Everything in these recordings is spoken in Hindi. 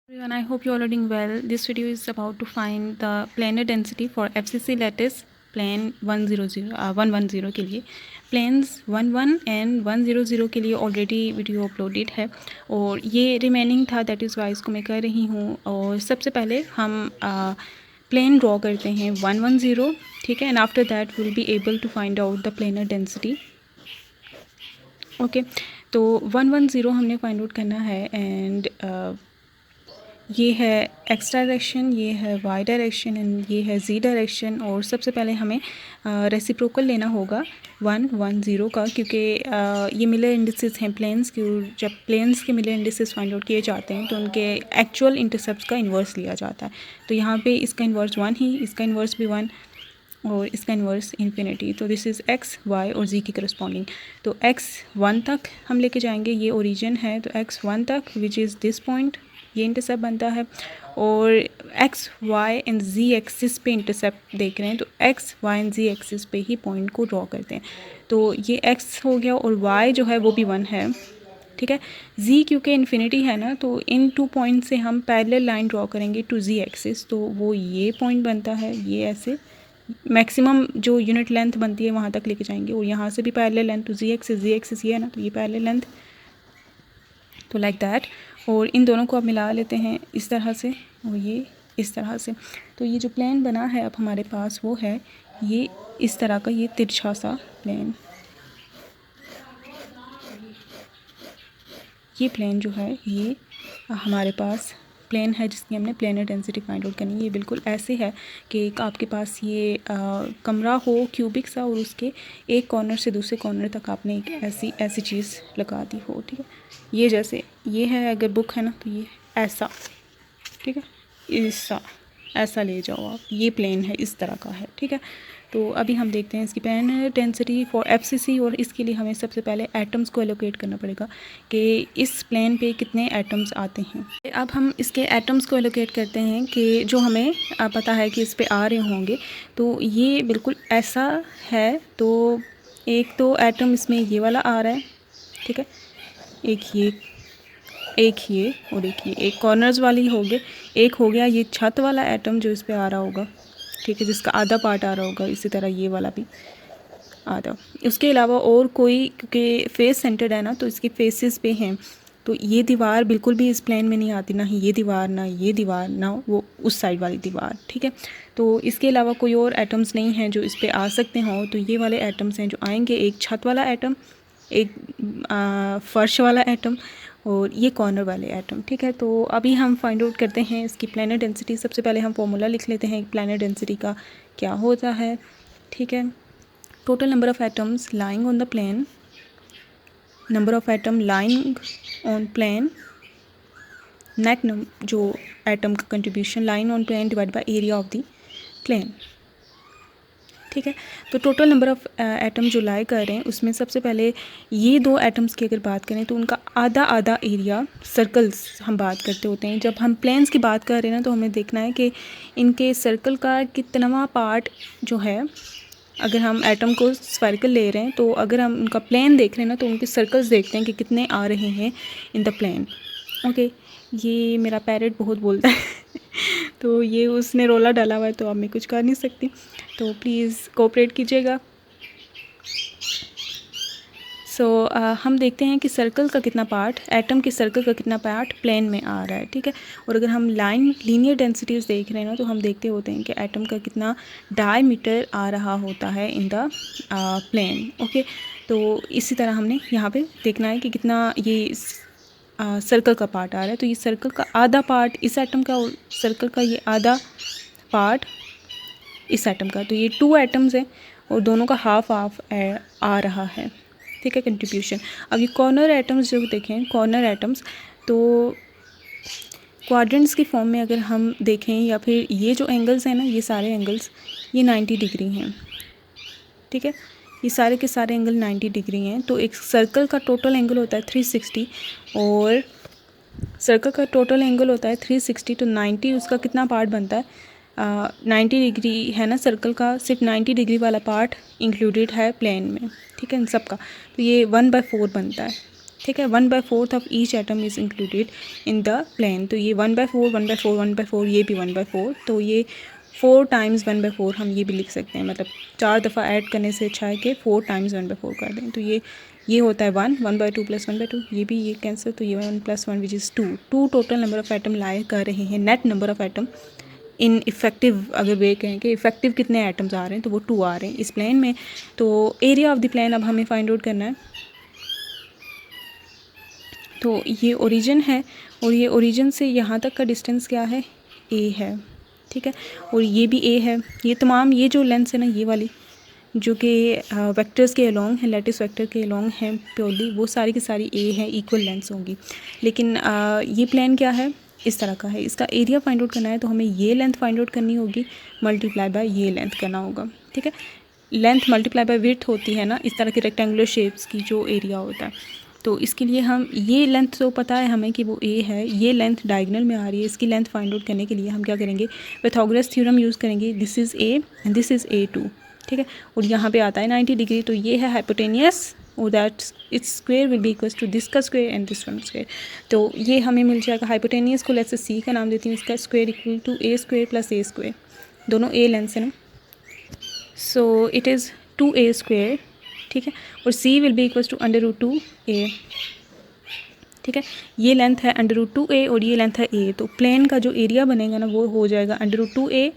Everyone, I hope you all are doing well. This video is about to find the planar density for FCC lattice plane 110 के लिए. प्लेन्स 11 एंड 100 के लिए ऑलरेडी वीडियो अपलोडेड है और ये रिमेनिंग था, दैट इज़ वाई इसको मैं कर रही हूँ. और सबसे पहले हम प्लेन ड्रॉ करते हैं 110, ठीक है, and after that will be able to find out the planar density. Okay, तो 110 हमने फाइंड आउट करना है. एंड ये है एक्स डायरेक्शन, ये है वाई डायरेक्शन एंड ये है जी डायरेक्शन. और सबसे पहले हमें रेसिप्रोकल लेना होगा 110 का, क्योंकि ये मिलर इंडिसेस हैं प्लेन्स की. जब प्लेन्स के मिलर इंडिसेस फाइंड आउट किए जाते हैं तो उनके एक्चुअल इंटरसेप्ट का इन्वर्स लिया जाता है. तो यहाँ पे इसका इन्वर्स 1 ही, इसका इन्वर्स भी 1 और इसका इन्वर्स इन्फिनिटी. तो दिस इज़ एक्स, वाई और जी की करस्पॉन्डिंग. तो एक्स 1 तक हम लेके जाएंगे, ये ओरिजिन है. तो एक्स 1 तक विच इज़ दिस पॉइंट, ये इंटरसेप्ट बनता है. और x y and z axis पे इंटरसेप्ट देख रहे हैं, तो x y and z axis पे ही पॉइंट को ड्रॉ करते हैं. तो ये एक्स हो गया और वाई जो है वो भी 1 है, ठीक है. जी क्योंकि इन्फिनिटी है ना, तो इन 2 पॉइंट से हम पैरेलल लाइन ड्रॉ करेंगे टू जी एक्सिस. तो वो ये पॉइंट बनता है, ये ऐसे मैक्सिमम जो यूनिट लेंथ बनती है वहाँ तक लेके जाएंगे. और यहाँ से भी parallel length to z axis ये है ना, तो ये पैरेलल लेंथ, तो लाइक दैट. और इन दोनों को अब मिला लेते हैं इस तरह से और ये इस तरह से. तो ये जो प्लेन बना है अब हमारे पास वो है ये इस तरह का, ये तिरछा सा प्लेन. ये प्लेन जो है ये हमारे पास प्लेन है जिसकी हमने प्लेनर डेंसिटी फाइंड आउट करनी है. ये बिल्कुल ऐसे है कि आपके पास ये कमरा हो क्यूबिक सा और उसके एक कॉर्नर से दूसरे कॉर्नर तक आपने एक ऐसी चीज़ लगा दी हो, ठीक है. ये जैसे ये है, अगर बुक है ना तो ये ऐसा, ठीक है, ऐसा ले जाओ आप. ये प्लेन है, इस तरह का है, ठीक है. तो अभी हम देखते हैं इसकी प्लेनर डेंसिटी फॉर एफसीसी. और इसके लिए हमें सबसे पहले एटम्स को एलोकेट करना पड़ेगा कि इस प्लेन पे कितने एटम्स आते हैं. अब हम इसके एटम्स को एलोकेट करते हैं कि जो हमें पता है कि इस पे आ रहे होंगे. तो ये बिल्कुल ऐसा है. तो एक तो एटम इसमें ये वाला आ रहा है, ठीक है, एक ये और एक ये, एक कॉर्नर्स वाली हो गए. एक हो गया ये छत वाला एटम जो इस पे आ रहा होगा, ठीक है, जिसका आधा पार्ट आ रहा होगा. इसी तरह ये वाला भी आधा. उसके अलावा और कोई, क्योंकि फेस सेंटर्ड है ना, तो इसके फेसेस पे हैं. तो ये दीवार बिल्कुल भी इस प्लेन में नहीं आती, ना ही ये दीवार, ना ये दीवार, ना वो उस साइड वाली दीवार, ठीक है. तो इसके अलावा कोई और एटम्स नहीं हैं जो इस पे आ सकते हों. तो ये वाले एटम्स हैं जो आएंगे, एक छत वाला एटम, एक फर्श वाला एटम और ये कॉर्नर वाले एटम, ठीक है. तो अभी हम फाइंड आउट करते हैं इसकी प्लेनर डेंसिटी. सबसे पहले हम फॉर्मूला लिख लेते हैं प्लेनर डेंसिटी का क्या होता है, ठीक है. Total number of atoms lying on the plane, number of atom lying on plane, net जो एटम का contribution line on plane divide by area of the plane, ठीक है. तो टोटल नंबर ऑफ़ एटम जो लाई कर रहे हैं उसमें सबसे पहले ये 2 एटम्स की अगर बात करें तो उनका आधा एरिया, सर्कल्स हम बात करते होते हैं. जब हम प्लेन्स की बात कर रहे हैं ना, तो हमें देखना है कि इनके सर्कल का कितनावा पार्ट जो है. अगर हम एटम को स्फेरिकल ले रहे हैं तो अगर हम उनका प्लेन देख रहे हैं ना, तो उनके सर्कल्स देखते हैं कि कितने आ रहे हैं इन द प्लेन. ओके, ये मेरा पैरेट बहुत बोलता है तो ये उसने रोला डाला हुआ है, तो अब मैं कुछ कर नहीं सकती, तो प्लीज़ कोऑपरेट कीजिएगा. सो हम देखते हैं कि सर्कल का कितना पार्ट, एटम के सर्कल का कितना पार्ट प्लेन में आ रहा है, ठीक है. और अगर हम लीनियर डेंसिटीज़ देख रहे हैं ना, तो हम देखते होते हैं कि एटम का कितना डायमीटर आ रहा होता है इन द प्लेन. ओके, तो इसी तरह हमने यहाँ पे देखना है कि कितना ये सर्कल का पार्ट आ रहा है. तो ये सर्कल का आधा पार्ट इस एटम का और सर्कल का ये आधा पार्ट इस एटम का. तो ये 2 एटम्स हैं और दोनों का हाफ आ रहा है, ठीक है, कंट्रीब्यूशन. अब ये कॉर्नर एटम्स जो देखें, कॉर्नर एटम्स तो क्वाड्रेंट्स की फॉर्म में अगर हम देखें, या फिर ये जो एंगल्स हैं ना, ये सारे एंगल्स ये 90 डिग्री हैं, ठीक है. ये सारे के सारे एंगल 90 डिग्री हैं. तो एक सर्कल का टोटल एंगल होता है 360 और सर्कल का टोटल एंगल होता है 360. तो 90 उसका कितना पार्ट बनता है, 90 डिग्री है ना सर्कल का, सिर्फ 90 डिग्री वाला पार्ट इंक्लूडेड है प्लेन में, ठीक है, इन सब का. तो ये 1/4 बनता है, ठीक है। 1/4 of each atom is included in the plane. तो ये 1/4 1/4 1/4, ये भी 1/4, तो ये 4 टाइम्स 1/4 हम ये भी लिख सकते हैं, मतलब 4 दफ़ा ऐड करने से अच्छा है कि 4 टाइम्स 1/4 कर दें। तो ये होता है 1/2 + 1/2, ये भी ये कैंसिल, तो ये 1 + 1 which is 2 total number of atom लाए कर रहे हैं। Net number of atom in effective, अगर वे कहें कि इफ़ेक्टिव कितने एटम्स आ रहे हैं, तो वो 2 आ रहे हैं इस प्लेन में। तो एरिया ऑफ द प्लेन अब हमें फाइंड आउट करना है। तो ये ओरिजिन है और ये ओरिजिन से यहाँ तक का डिस्टेंस क्या है, ए है, ठीक है। और ये भी ए है। ये तमाम ये जो लेंथ है ना, ये वाली जो कि वेक्टर्स के अलोंग है, लैटिस वेक्टर के अलोंग हैं प्योरली, वो सारी की सारी ए हैं, इक्वल लेंथ्स होंगी। लेकिन ये प्लेन क्या है, इस तरह का है। इसका एरिया फाइंड आउट करना है तो हमें ये लेंथ फाइंड आउट करनी होगी, मल्टीप्लाई बाय ये लेंथ करना होगा, ठीक है। लेंथ मल्टीप्लाई बाय विड्थ होती है ना, इस तरह के रेक्टेंगुलर शेप्स की जो एरिया होता है। तो इसके लिए हम ये लेंथ तो पता है हमें कि वो ए है, ये लेंथ डायगोनल में आ रही है, इसकी लेंथ फाइंड आउट करने के लिए हम क्या करेंगे, पाइथागोरस थ्योरम यूज़ करेंगे। This is A and this is A2, ठीक है। और यहाँ पे आता है 90 डिग्री, तो ये है हाइपोटेनियस, और that it's square will be equals to this का square and this one square. तो ये हमें मिल जाएगा, हाइपोटेनियस को लेट्स से सी का नाम देती हूँ, इसका square equal to A² + A², दोनों ए लेंथ है ना, सो इट इज़ 2A², ठीक है। और c will be equals to √2a, ठीक है। ये लेंथ है √2a और ये लेंथ है a, तो प्लेन का जो एरिया बनेगा ना वो हो जाएगा √2a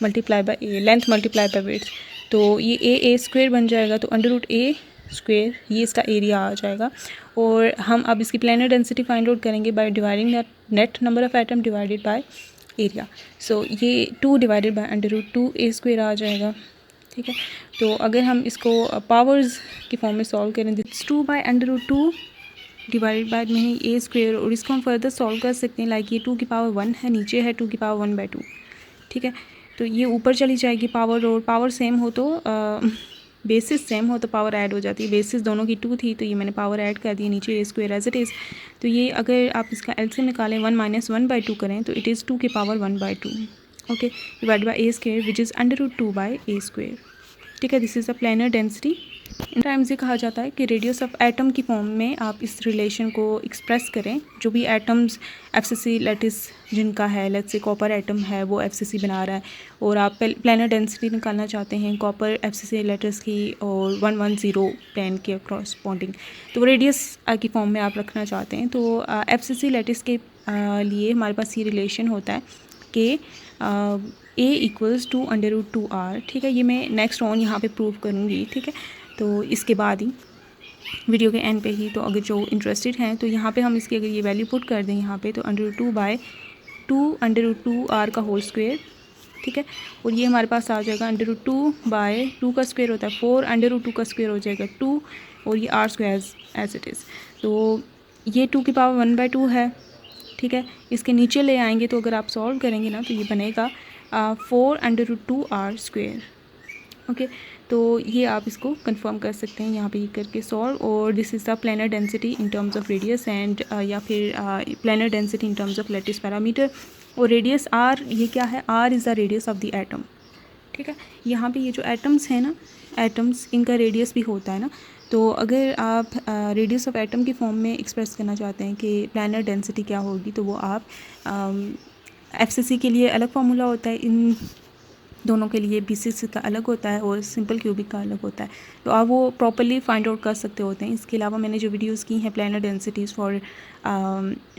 multiply by a, length multiply by width. तो ये A² बन जाएगा, तो √A² ये इसका एरिया आ जाएगा। और हम अब इसकी प्लेनर डेंसिटी फाइंड आउट करेंगे by dividing that net number of atom divided by area. So ये 2 डिवाइडेड बाय √2a² आ जाएगा, ठीक है। तो अगर हम इसको पावर्स की फॉर्म में सॉल्व करें, दिस 2/√2 डिवाइडेड बाय में है A², और इसको हम फर्दर सॉल्व कर सकते हैं, लाइक ये 2 की पावर 1 है, नीचे है 2 की पावर 1/2, ठीक है। तो ये ऊपर चली जाएगी पावर, और पावर सेम हो तो बेसिस सेम हो तो पावर ऐड हो जाती है। बेसिस दोनों की 2 थी, तो ये मैंने पावर ऐड कर दी, नीचे A² एज इट इज़। तो ये अगर आप इसका एलसीएम निकालें 1 - 1/2 करें, तो इट इज़ 2 की power 1/2, okay, divide by A² which is √2/A², ठीक है। This is the planar density. In times ये कहा जाता है कि रेडियस ऑफ एटम की फॉर्म में आप इस रिलेशन को एक्सप्रेस करें। जो भी एटम्स FCC लैटिस जिनका है, लेट्स से कॉपर एटम है, वो FCC बना रहा है, और आप प्लेनर डेंसिटी निकालना चाहते हैं कॉपर FCC लैटिस की और 110 प्लेन के क्रॉसपॉन्डिंग, तो वो रेडियस की फॉर्म में आप रखना चाहते हैं। तो FCC लैटिस के लिए हमारे पास ये रिलेशन होता है कि A इक्वल्स टू √2r, ठीक है। ये मैं नेक्स्ट ऑन यहाँ पे प्रूव करूँगी, ठीक है। तो इसके बाद ही वीडियो के एंड पे ही, तो अगर जो इंटरेस्टेड हैं तो यहाँ पे हम इसकी अगर ये वैल्यू पुट कर दें यहाँ पे, तो √2/2 √2r का होल स्क्वायर, ठीक है। और ये हमारे पास आ जाएगा √2/2 का स्क्वायर होता है 4, √2 का स्क्वायर हो जाएगा 2, और ये r² एज इट इज़। तो ये 2 की पावर 1/2 है, ठीक है। इसके नीचे ले आएंगे तो अगर आप सॉल्व करेंगे ना, तो ये बनेगा 4 √2r², ओके। तो ये आप इसको कंफर्म कर सकते हैं यहाँ पे ये करके सॉल्व। और this is the planar density in terms of radius and या फिर planar density in terms of lattice parameter. और रेडियस r, ये क्या है, r is the radius of the atom, ठीक है। यहाँ पे ये जो एटम्स हैं ना, एटम्स इनका रेडियस भी होता है ना। तो अगर आप रेडियस ऑफ एटम की फॉर्म में एक्सप्रेस करना चाहते हैं कि प्लेनर डेंसिटी क्या होगी, तो वो आप FCC के लिए अलग फार्मूला होता है, इन दोनों के लिए BCC का अलग होता है और सिंपल क्यूबिक का अलग होता है, तो आप वो प्रॉपर्ली फाइंड आउट कर सकते होते हैं। इसके अलावा मैंने जो वीडियोस की हैं planar densities for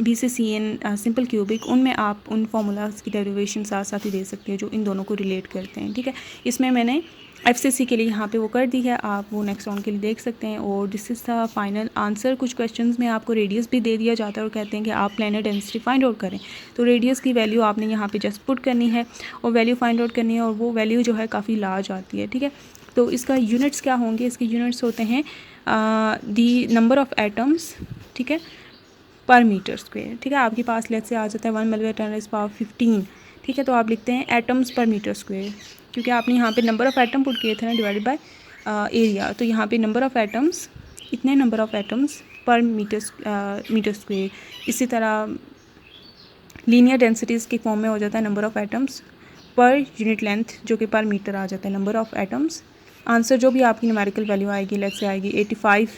BCC and simple cubic, उनमें आप उन फार्मूलाज की डेरिवेशन साथ साथ ही दे सकते हैं जो इन दोनों को रिलेट करते हैं, ठीक है। इसमें मैंने FCC के लिए यहाँ पे वो कर दी है, आप वो नेक्स्ट राउंड के लिए देख सकते हैं। और this is the final answer. कुछ क्वेश्चंस में आपको रेडियस भी दे दिया जाता है और कहते हैं कि आप प्लेनर डेंसिटी फाइंड आउट करें, तो रेडियस की वैल्यू आपने यहाँ पे जस्ट पुट करनी है और वैल्यू फाइंड आउट करनी है, और वो वैल्यू जो है काफ़ी लार्ज आती है, ठीक है। तो इसका यूनिट्स क्या होंगे, इसके यूनिट्स होते हैं दी नंबर ऑफ़ एटम्स, ठीक है, पर मीटर स्क्वायर, ठीक है। आपके पास लेट से आ जाता है 1 × 10⁻15, ठीक है। तो आप लिखते हैं एटम्स पर मीटर स्क्वायर, क्योंकि आपने यहाँ पे नंबर ऑफ़ एटम पुट किए थे ना, डिवाइडेड बाय एरिया। तो यहाँ पे नंबर ऑफ़ एटम्स, इतने number of atoms per meter square. इसी तरह लीनियर डेंसिटीज़ की फॉर्म में हो जाता है number of atoms per unit length, जो कि पर मीटर आ जाता है नंबर ऑफ़ एटम्स। आंसर जो भी आपकी न्यूमेरिकल वैल्यू आएगी, लेट्स से आएगी 85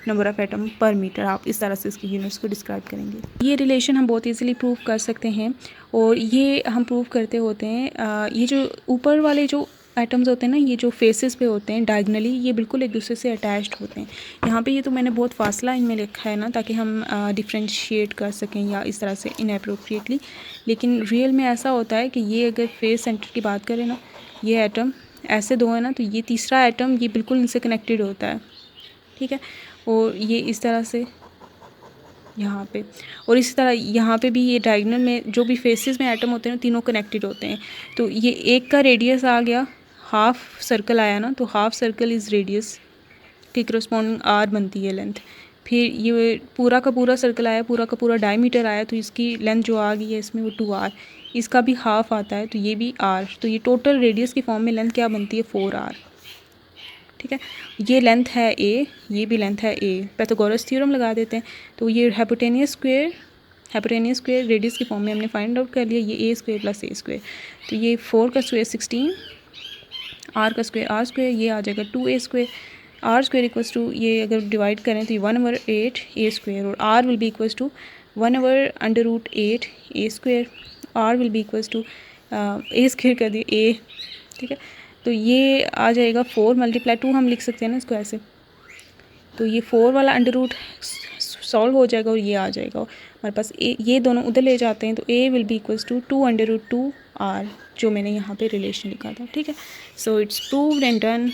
नंबर ऑफ़ एटम पर मीटर। आप इस तरह से इसके यूनिट्स को डिस्क्राइब करेंगे। ये रिलेशन हम बहुत ईजीली प्रूव कर सकते हैं और ये हम प्रूव करते होते हैं ये जो ऊपर वाले जो एटम्स होते हैं ना, ये जो फेसेस पे होते हैं डायगनली, ये बिल्कुल एक दूसरे से अटैच्ड होते हैं। यहाँ पे ये तो मैंने बहुत फासला इनमें लिखा है ना, ताकि हम डिफ्रेंशिएट कर सकें या इस तरह से इनअप्रोप्रिएटली, लेकिन रियल में ऐसा होता है कि ये अगर फेस सेंटर की बात करें ना, ये एटम ऐसे दो है ना, तो ये तीसरा एटम ये बिल्कुल इनसे कनेक्टेड होता है, ठीक है। और ये इस तरह से यहाँ पे, और इसी तरह यहाँ पे भी ये डायगोनल में जो भी फेसेस में एटम होते हैं ना, तीनों कनेक्टेड होते हैं। तो ये एक का रेडियस आ गया, हाफ सर्कल आया ना, तो हाफ सर्कल इज़ रेडियस के करस्पॉन्डिंग आर बनती है लेंथ। फिर ये पूरा का पूरा सर्कल आया, पूरा का पूरा डायमीटर आया, तो इसकी लेंथ जो आ गई है इसमें वो 2r, इसका भी हाफ आता है तो ये भी r, तो ये टोटल रेडियस की फॉर्म में लेंथ क्या बनती है 4r, ठीक है। ये लेंथ है a, ये भी लेंथ है a। पाइथागोरस थ्योरम लगा देते हैं, तो ये हाइपोटेनियस स्क्वायर रेडियस की फॉर्म में हमने फाइंड आउट कर लिया, ये a square plus a square, तो ये 4 का स्क्वायर 16, r का स्क्वायर r स्क्वायर, ये आ जाएगा 2a square. r square equals to, ये अगर डिवाइड करें तो ये 1/8 a स्क्वायर, और r will be equals to 1/√8 a square, r will be equals to a square कर दिए a, ठीक है। तो ये आ जाएगा 4 × 2, हम लिख सकते हैं ना इसको ऐसे, तो ये 4 वाला अंडर रूट सॉल्व हो जाएगा और ये आ जाएगा हमारे पास a, ये दोनों उधर ले जाते हैं तो a will be equals to 2/√2r, जो मैंने यहाँ पे रिलेशन लिखा था, ठीक है। So it's proved and done.